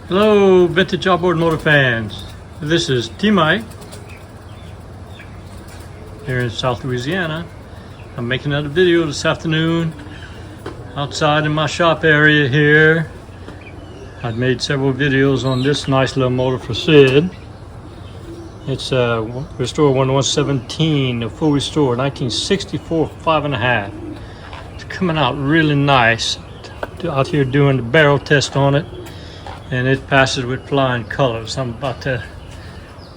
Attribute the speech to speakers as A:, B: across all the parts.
A: Hello, vintage outboard motor fans. This is T-Mike here in South Louisiana. I'm making another video this afternoon outside in my shop area here. I've made several videos on this nice little motor for Sid. It's a Restore 1117, a full restore, 1964 5.5. It's coming out really nice. Out here doing the barrel test on it, and it passes with flying colors. I'm about to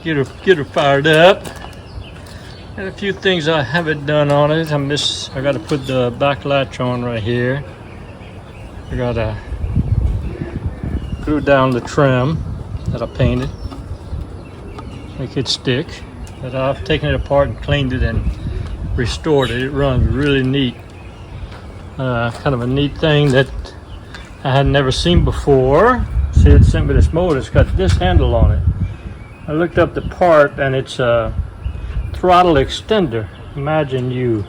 A: get her fired up. And a few things I haven't done on it. I got to put the back latch on right here. I got to glue down the trim that I painted, make it stick. But I've taken it apart and cleaned it and restored it. It runs really neat. Kind of a neat thing that I had never seen before. Sid sent me this motor. It's got this handle on it. I looked up the part and it's a throttle extender. Imagine you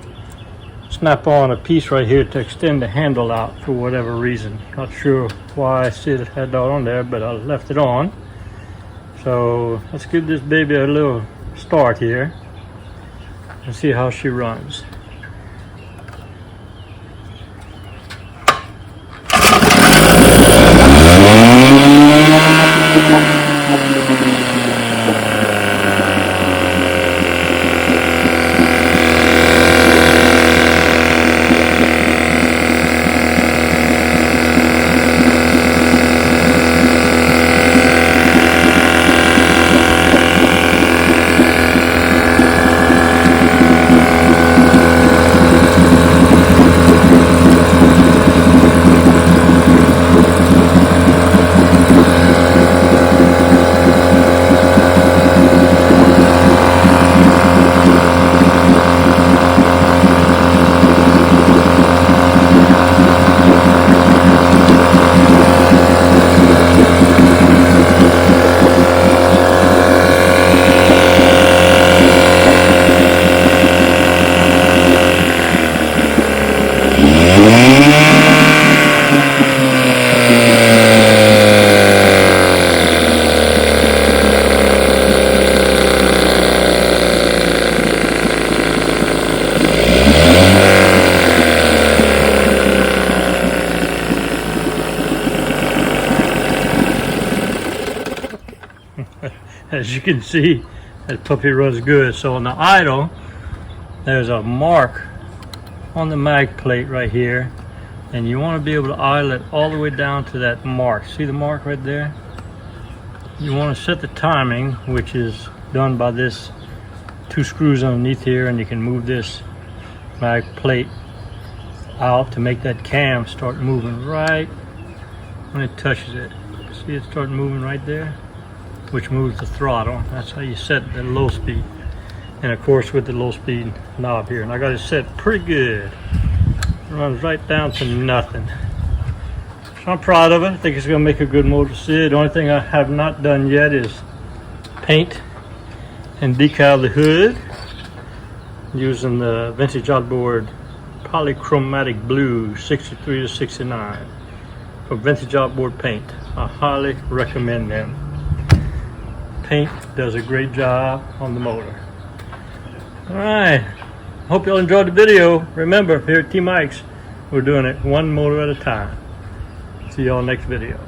A: snap on a piece right here to extend the handle out for whatever reason. Not sure why Sid had that on there, but I left it on. So let's give this baby a little start here and see how she runs. As you can see, that puppy runs good. So on the idle, there's a mark on the mag plate right here, and you want to be able to idle it all the way down to that mark. See the mark right there? You want to set the timing, which is done by this two screws underneath here, and you can move this mag plate out to make that cam start moving right when it touches it. See it start moving right there, which moves the throttle. That's how you set the low speed. And of course with the low speed knob here. And I got it set pretty good. It runs right down to nothing. So I'm proud of it. I think it's gonna make a good motor to see. The only thing I have not done yet is paint and decal the hood using the Vintage Outboard Polychromatic Blue 63 to 69 for Vintage Outboard Paint. I highly recommend them. Paint does a great job on the motor. All right, hope y'all enjoyed the video. Remember, here at T-Mike's, we're doing it one motor at a time. See y'all next video.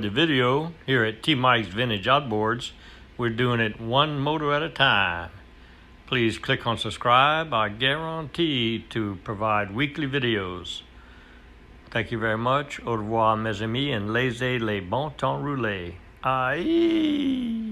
A: the video here at T Mike's Vintage Outboards. We're doing it one motor at a time. Please click on subscribe. I guarantee to provide weekly videos. Thank you very much. Au revoir, mes amis, and laissez les bon temps rouler. Aïe!